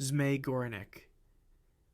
Zmey Gorynych.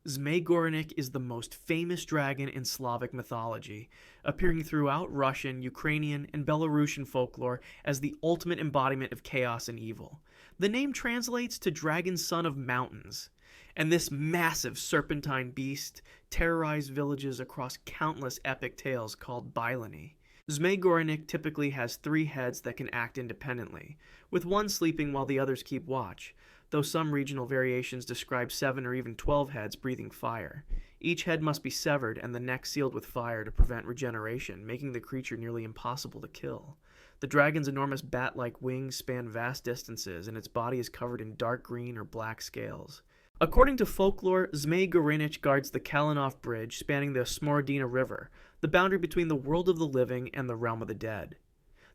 Zmey Gorynych is the most famous dragon in Slavic mythology, appearing throughout Russian, Ukrainian, and Belarusian folklore as the ultimate embodiment of chaos and evil. The name translates to Dragon Son of Mountains, and this massive serpentine beast terrorized villages across countless epic tales called byliny. Zmey Gorynych typically has 3 heads that can act independently, with one sleeping while the others keep watch, though some regional variations describe 7 or even 12 heads breathing fire. Each head must be severed and the neck sealed with fire to prevent regeneration, making the creature nearly impossible to kill. The dragon's enormous bat-like wings span vast distances, and its body is covered in dark green or black scales. According to folklore, Zmey Gorynych guards the Kalinov Bridge spanning the Smorodina River, the boundary between the world of the living and the realm of the dead.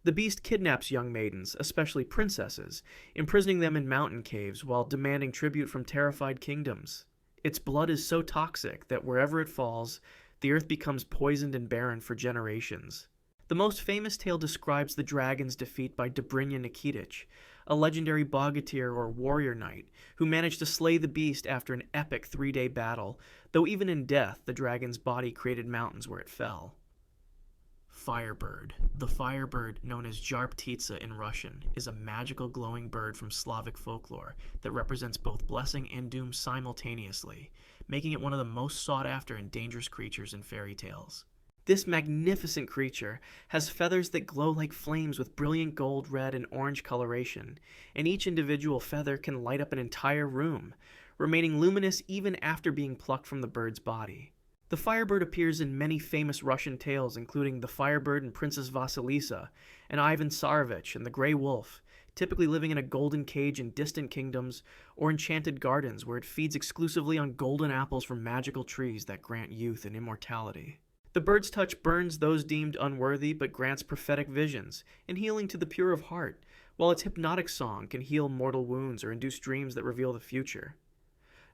The beast kidnaps young maidens, especially princesses, imprisoning them in mountain caves while demanding tribute from terrified kingdoms. Its blood is so toxic that wherever it falls, the earth becomes poisoned and barren for generations. The most famous tale describes the dragon's defeat by Dobrynya Nikitich, a legendary bogatyr or warrior knight who managed to slay the beast after an epic 3-day battle, though even in death the dragon's body created mountains where it fell. Firebird. The firebird, known as Jarptitsa in Russian, is a magical glowing bird from Slavic folklore that represents both blessing and doom simultaneously, making it one of the most sought-after and dangerous creatures in fairy tales. This magnificent creature has feathers that glow like flames with brilliant gold, red, and orange coloration, and each individual feather can light up an entire room, remaining luminous even after being plucked from the bird's body. The firebird appears in many famous Russian tales, including The Firebird and Princess Vasilisa, and Ivan Tsarevich and the Grey Wolf, typically living in a golden cage in distant kingdoms or enchanted gardens where it feeds exclusively on golden apples from magical trees that grant youth and immortality. The bird's touch burns those deemed unworthy but grants prophetic visions and healing to the pure of heart, while its hypnotic song can heal mortal wounds or induce dreams that reveal the future.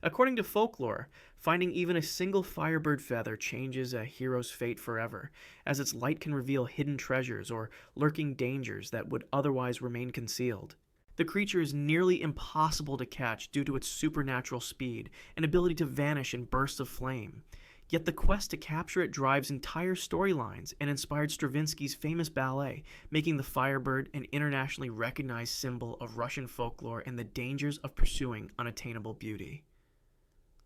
According to folklore, finding even a single firebird feather changes a hero's fate forever, as its light can reveal hidden treasures or lurking dangers that would otherwise remain concealed. The creature is nearly impossible to catch due to its supernatural speed and ability to vanish in bursts of flame. Yet the quest to capture it drives entire storylines and inspired Stravinsky's famous ballet, making the firebird an internationally recognized symbol of Russian folklore and the dangers of pursuing unattainable beauty.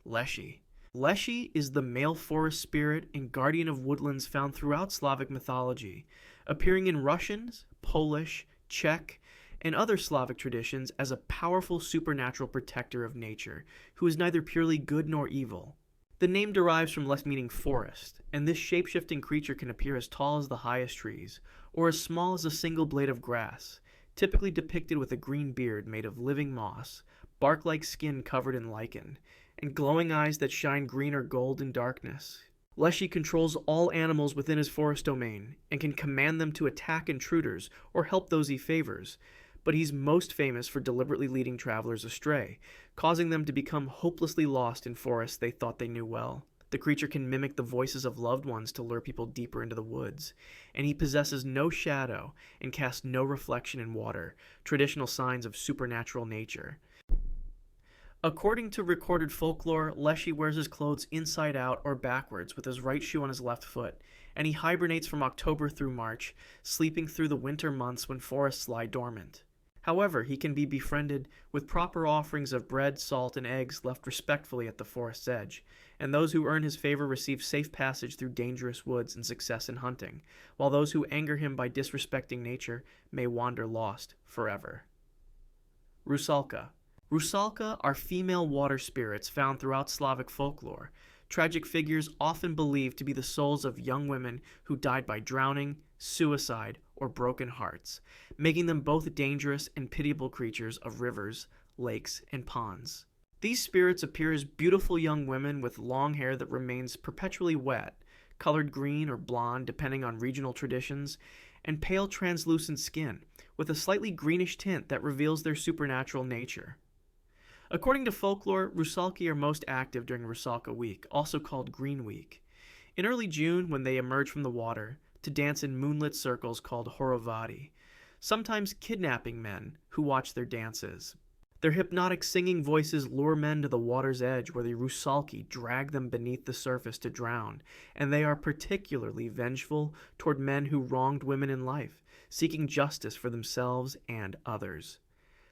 Leshy. Leshy is the male forest spirit and guardian of woodlands found throughout Slavic mythology, appearing in Russian, Polish, Czech, and other Slavic traditions as a powerful supernatural protector of nature, who is neither purely good nor evil. The name derives from Les meaning forest, and this shape-shifting creature can appear as tall as the highest trees, or as small as a single blade of grass, typically depicted with a green beard made of living moss, bark-like skin covered in lichen, and glowing eyes that shine green or gold in darkness. Leshy controls all animals within his forest domain, and can command them to attack intruders or help those he favors, but he's most famous for deliberately leading travelers astray, causing them to become hopelessly lost in forests they thought they knew well. The creature can mimic the voices of loved ones to lure people deeper into the woods, and he possesses no shadow and casts no reflection in water, traditional signs of supernatural nature. According to recorded folklore, Leshy wears his clothes inside out or backwards with his right shoe on his left foot, and he hibernates from October through March, sleeping through the winter months when forests lie dormant. However, he can be befriended with proper offerings of bread, salt, and eggs left respectfully at the forest's edge, and those who earn his favor receive safe passage through dangerous woods and success in hunting, while those who anger him by disrespecting nature may wander lost forever. Rusalka. Rusalka are female water spirits found throughout Slavic folklore, tragic figures often believed to be the souls of young women who died by drowning, suicide, or broken hearts, making them both dangerous and pitiable creatures of rivers, lakes, and ponds. These spirits appear as beautiful young women with long hair that remains perpetually wet, colored green or blonde depending on regional traditions, and pale translucent skin, with a slightly greenish tint that reveals their supernatural nature. According to folklore, Rusalki are most active during Rusalka Week, also called Green Week. In early June, when they emerge from the water, to dance in moonlit circles called horovati, sometimes kidnapping men who watch their dances. Their hypnotic singing voices lure men to the water's edge where the rusalki drag them beneath the surface to drown, and they are particularly vengeful toward men who wronged women in life, seeking justice for themselves and others.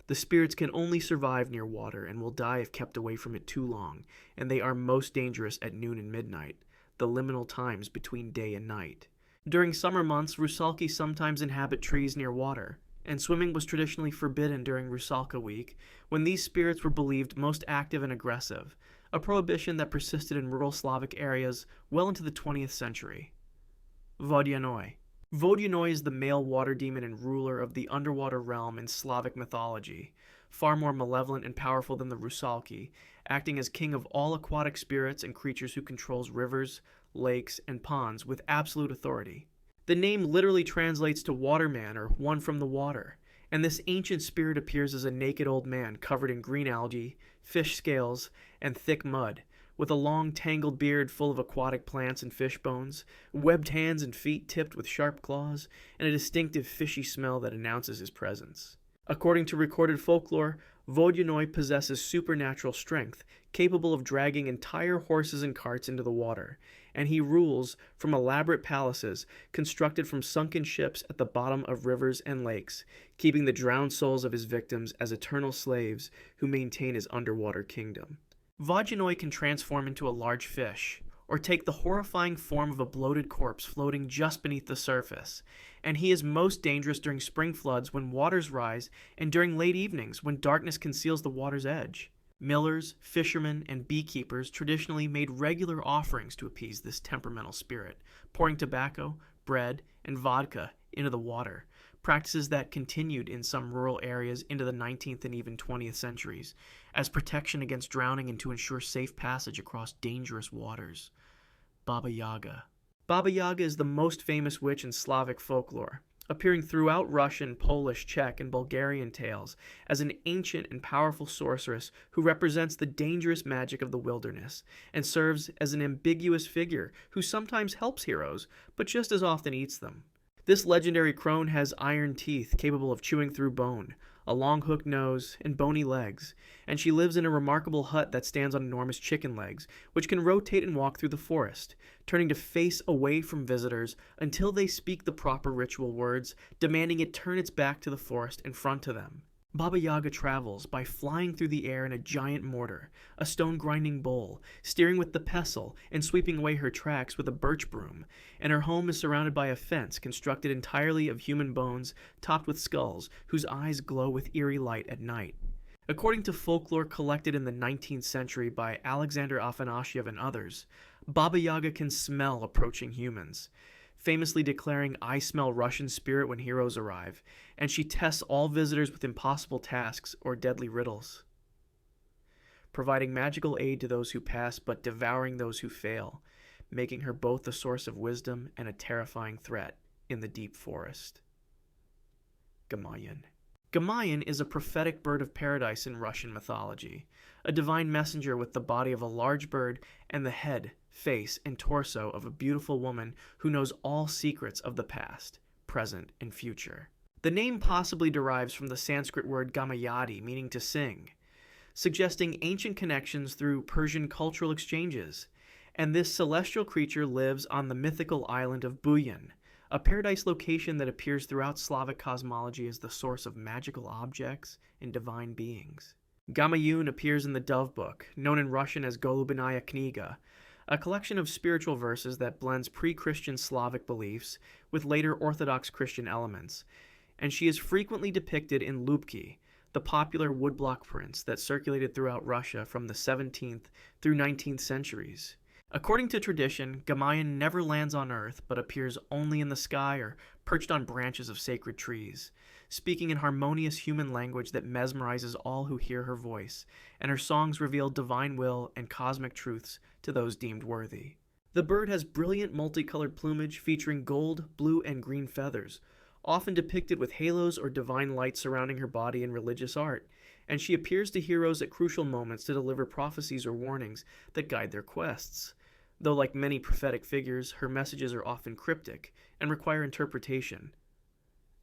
The spirits can only survive near water and will die if kept away from it too long, and they are most dangerous at noon and midnight, the liminal times between day and night. During summer months, rusalki sometimes inhabit trees near water, and swimming was traditionally forbidden during Rusalka Week, when these spirits were believed most active and aggressive, a prohibition that persisted in rural Slavic areas well into the 20th century. Vodyanoi. Vodyanoi is the male water demon and ruler of the underwater realm in Slavic mythology, far more malevolent and powerful than the Rusalki, acting as king of all aquatic spirits and creatures who controls rivers, lakes, and ponds with absolute authority. The name literally translates to waterman or one from the water, and this ancient spirit appears as a naked old man covered in green algae, fish scales, and thick mud, with a long tangled beard full of aquatic plants and fish bones, webbed hands and feet tipped with sharp claws, and a distinctive fishy smell that announces his presence. According to recorded folklore, Vodyanoi possesses supernatural strength, capable of dragging entire horses and carts into the water, and he rules from elaborate palaces constructed from sunken ships at the bottom of rivers and lakes, keeping the drowned souls of his victims as eternal slaves who maintain his underwater kingdom. Vodyanoi can transform into a large fish, or take the horrifying form of a bloated corpse floating just beneath the surface, and he is most dangerous during spring floods when waters rise and during late evenings when darkness conceals the water's edge. Millers, fishermen, and beekeepers traditionally made regular offerings to appease this temperamental spirit, pouring tobacco, bread, and vodka into the water, practices that continued in some rural areas into the 19th and even 20th centuries, as protection against drowning and to ensure safe passage across dangerous waters. Baba Yaga. Baba Yaga is the most famous witch in Slavic folklore, appearing throughout Russian, Polish, Czech, and Bulgarian tales as an ancient and powerful sorceress who represents the dangerous magic of the wilderness and serves as an ambiguous figure who sometimes helps heroes, but just as often eats them. This legendary crone has iron teeth capable of chewing through bone, a long hooked nose, and bony legs, and she lives in a remarkable hut that stands on enormous chicken legs, which can rotate and walk through the forest, turning to face away from visitors until they speak the proper ritual words, demanding it turn its back to the forest in front of them. Baba Yaga travels by flying through the air in a giant mortar, a stone-grinding bowl, steering with the pestle, and sweeping away her tracks with a birch broom, and her home is surrounded by a fence constructed entirely of human bones topped with skulls whose eyes glow with eerie light at night. According to folklore collected in the 19th century by Alexander Afanasyev and others, Baba Yaga can smell approaching humans, famously declaring, "I smell Russian spirit" when heroes arrive, and she tests all visitors with impossible tasks or deadly riddles, providing magical aid to those who pass but devouring those who fail, making her both a source of wisdom and a terrifying threat in the deep forest. Gamayan. Gamayan is a prophetic bird of paradise in Russian mythology, a divine messenger with the body of a large bird and the head, face, and torso of a beautiful woman who knows all secrets of the past, present, and future. The name possibly derives from the Sanskrit word gamayati, meaning to sing, suggesting ancient connections through Persian cultural exchanges, and this celestial creature lives on the mythical island of Buyan, a paradise location that appears throughout Slavic cosmology as the source of magical objects and divine beings. Gamayun appears in the Dove Book, known in Russian as Golubinaya Kniga, a collection of spiritual verses that blends pre-Christian Slavic beliefs with later Orthodox Christian elements, and she is frequently depicted in Lubki, the popular woodblock prints that circulated throughout Russia from the 17th through 19th centuries. According to tradition, Gamayan never lands on Earth but appears only in the sky or perched on branches of sacred trees, speaking in harmonious human language that mesmerizes all who hear her voice, and her songs reveal divine will and cosmic truths to those deemed worthy. The bird has brilliant multicolored plumage featuring gold, blue, and green feathers, often depicted with halos or divine light surrounding her body in religious art, and she appears to heroes at crucial moments to deliver prophecies or warnings that guide their quests. Though like many prophetic figures, her messages are often cryptic and require interpretation.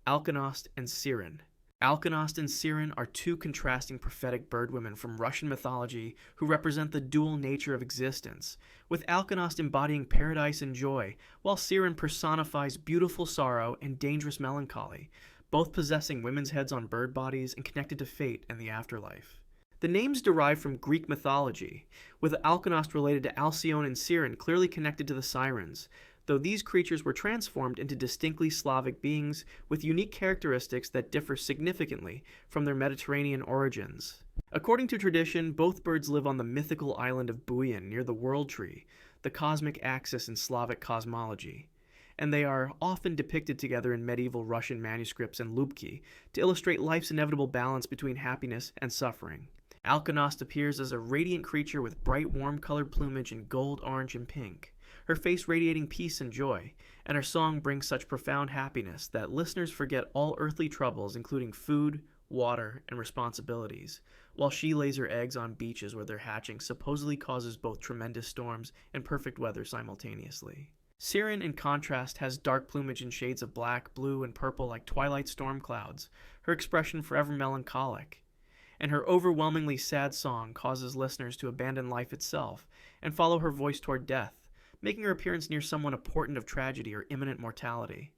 Alkonost and Siren. Alknost and Siren are two contrasting prophetic birdwomen from Russian mythology who represent the dual nature of existence, with Alknost embodying paradise and joy, while Siren personifies beautiful sorrow and dangerous melancholy, both possessing women's heads on bird bodies and connected to fate and the afterlife. The names derive from Greek mythology, with Alknost related to Alcyone and Siren clearly connected to the sirens, though these creatures were transformed into distinctly Slavic beings with unique characteristics that differ significantly from their Mediterranean origins. According to tradition, both birds live on the mythical island of Buyan near the World Tree, the cosmic axis in Slavic cosmology, and they are often depicted together in medieval Russian manuscripts and lubki to illustrate life's inevitable balance between happiness and suffering. Alknost appears as a radiant creature with bright warm-colored plumage in gold, orange, and pink, her face radiating peace and joy, and her song brings such profound happiness that listeners forget all earthly troubles including food, water, and responsibilities, while she lays her eggs on beaches where their hatching supposedly causes both tremendous storms and perfect weather simultaneously. Siren, in contrast, has dark plumage in shades of black, blue, and purple like twilight storm clouds, her expression forever melancholic, and her overwhelmingly sad song causes listeners to abandon life itself and follow her voice toward death, making her appearance near someone a portent of tragedy or imminent mortality.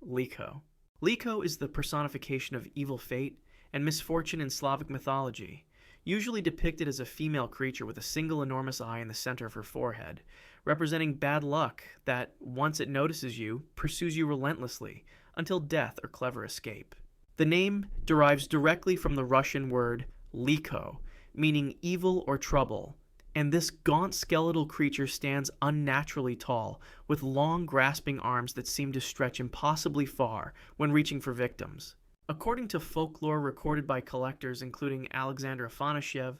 Liko. Liko is the personification of evil fate and misfortune in Slavic mythology, usually depicted as a female creature with a single enormous eye in the center of her forehead, representing bad luck that, once it notices you, pursues you relentlessly until death or clever escape. The name derives directly from the Russian word liko, meaning evil or trouble, and this gaunt skeletal creature stands unnaturally tall, with long grasping arms that seem to stretch impossibly far when reaching for victims. According to folklore recorded by collectors including Alexander Afanasyev,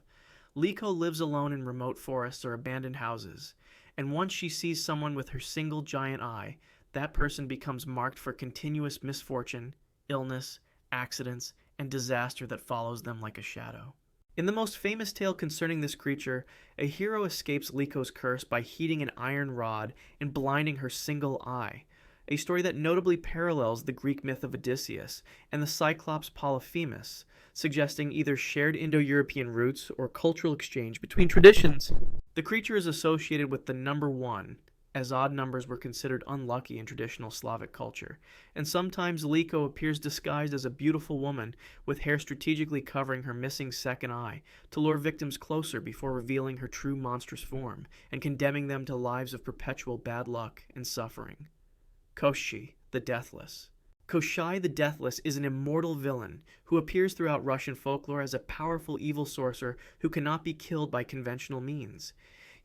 Liko lives alone in remote forests or abandoned houses, and once she sees someone with her single giant eye, that person becomes marked for continuous misfortune, illness, accidents, and disaster that follows them like a shadow. In the most famous tale concerning this creature, a hero escapes Liko's curse by heating an iron rod and blinding her single eye, a story that notably parallels the Greek myth of Odysseus and the Cyclops Polyphemus, suggesting either shared Indo-European roots or cultural exchange between traditions. The creature is associated with the number 1, as odd numbers were considered unlucky in traditional Slavic culture, and sometimes Liko appears disguised as a beautiful woman with hair strategically covering her missing second eye to lure victims closer before revealing her true monstrous form and condemning them to lives of perpetual bad luck and suffering. Koshchei, the Deathless. Koshchei the Deathless is an immortal villain who appears throughout Russian folklore as a powerful evil sorcerer who cannot be killed by conventional means,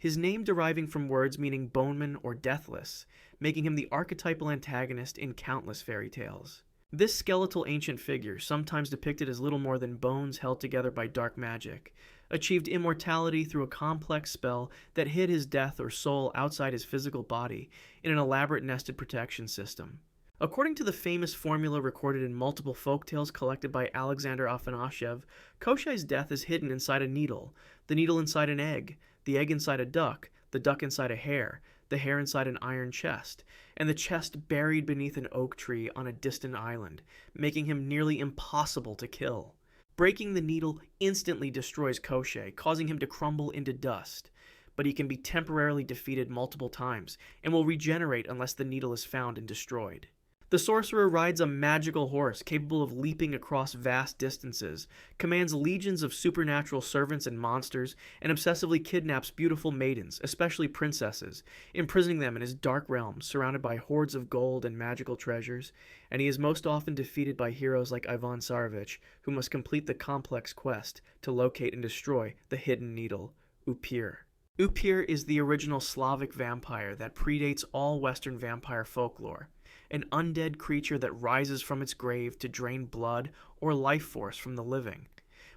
his name deriving from words meaning boneman or deathless, making him the archetypal antagonist in countless fairy tales. This skeletal ancient figure, sometimes depicted as little more than bones held together by dark magic, achieved immortality through a complex spell that hid his death or soul outside his physical body in an elaborate nested protection system. According to the famous formula recorded in multiple folktales collected by Alexander Afanasyev, Koshchei's death is hidden inside a needle, the needle inside an egg, the egg inside a duck, the duck inside a hare, the hare inside an iron chest, and the chest buried beneath an oak tree on a distant island, making him nearly impossible to kill. Breaking the needle instantly destroys Koshchei, causing him to crumble into dust, but he can be temporarily defeated multiple times and will regenerate unless the needle is found and destroyed. The sorcerer rides a magical horse capable of leaping across vast distances, commands legions of supernatural servants and monsters, and obsessively kidnaps beautiful maidens, especially princesses, imprisoning them in his dark realm surrounded by hordes of gold and magical treasures, and he is most often defeated by heroes like Ivan Tsarevich, who must complete the complex quest to locate and destroy the hidden needle, Upir. Upir is the original Slavic vampire that predates all Western vampire folklore, an undead creature that rises from its grave to drain blood or life force from the living,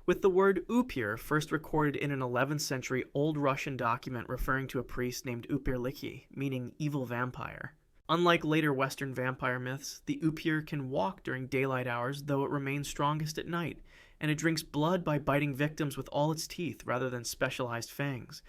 with the word Upir first recorded in an 11th century Old Russian document referring to a priest named Upirliki, meaning evil vampire. Unlike later Western vampire myths, the Upir can walk during daylight hours, though it remains strongest at night, and it drinks blood by biting victims with all its teeth rather than specialized fangs,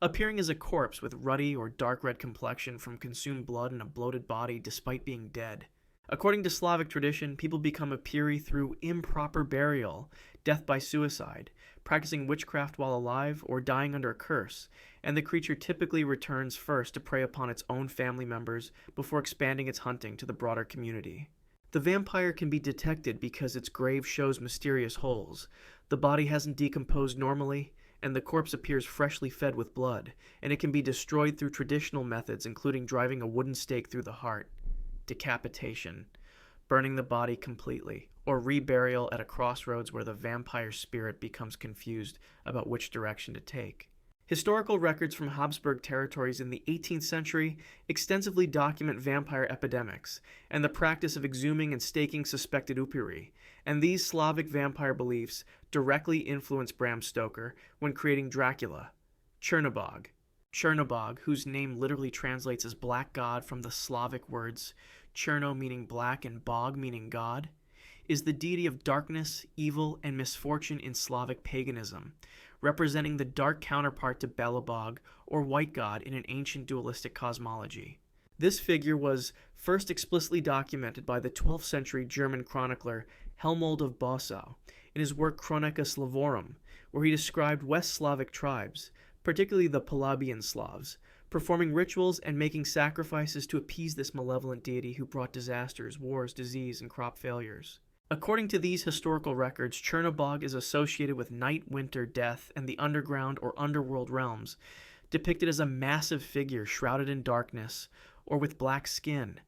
appearing as a corpse with ruddy or dark red complexion from consumed blood and a bloated body despite being dead. According to Slavic tradition, people become a Piri through improper burial, death by suicide, practicing witchcraft while alive, or dying under a curse, and the creature typically returns first to prey upon its own family members before expanding its hunting to the broader community. The vampire can be detected because its grave shows mysterious holes, the body hasn't decomposed normally, and the corpse appears freshly fed with blood, and it can be destroyed through traditional methods including driving a wooden stake through the heart, decapitation, burning the body completely, or reburial at a crossroads where the vampire spirit becomes confused about which direction to take. Historical records from Habsburg territories in the 18th century extensively document vampire epidemics and the practice of exhuming and staking suspected upiri, and these Slavic vampire beliefs directly influenced Bram Stoker when creating Dracula. Chernobog, whose name literally translates as black god from the Slavic words Cherno meaning black and Bog meaning god, is the deity of darkness, evil, and misfortune in Slavic paganism, representing the dark counterpart to Belobog, or white god in an ancient dualistic cosmology. This figure was first explicitly documented by the 12th century German chronicler Helmold of Bossau in his work Chronica Slavorum, where he described West Slavic tribes, particularly the Palabian Slavs, performing rituals and making sacrifices to appease this malevolent deity who brought disasters, wars, disease, and crop failures. According to these historical records, Chernobog is associated with night, winter, death, and the underground or underworld realms, depicted as a massive figure shrouded in darkness or with black skin,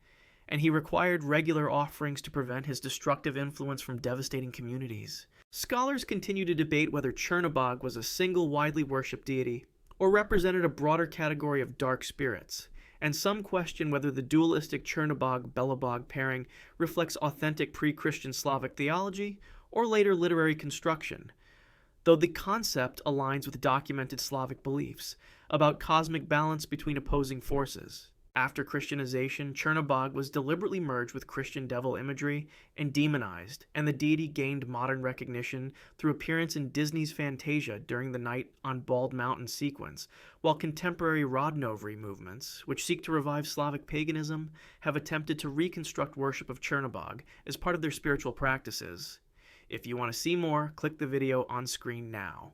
and he required regular offerings to prevent his destructive influence from devastating communities. Scholars continue to debate whether Chernobog was a single widely worshipped deity or represented a broader category of dark spirits, and some question whether the dualistic Chernobog-Belobog pairing reflects authentic pre-Christian Slavic theology or later literary construction, though the concept aligns with documented Slavic beliefs about cosmic balance between opposing forces. After Christianization, Chernobog was deliberately merged with Christian devil imagery and demonized, and the deity gained modern recognition through appearance in Disney's Fantasia during the Night on Bald Mountain sequence, while contemporary Rodnovry movements, which seek to revive Slavic paganism, have attempted to reconstruct worship of Chernobog as part of their spiritual practices. If you want to see more, click the video on screen now.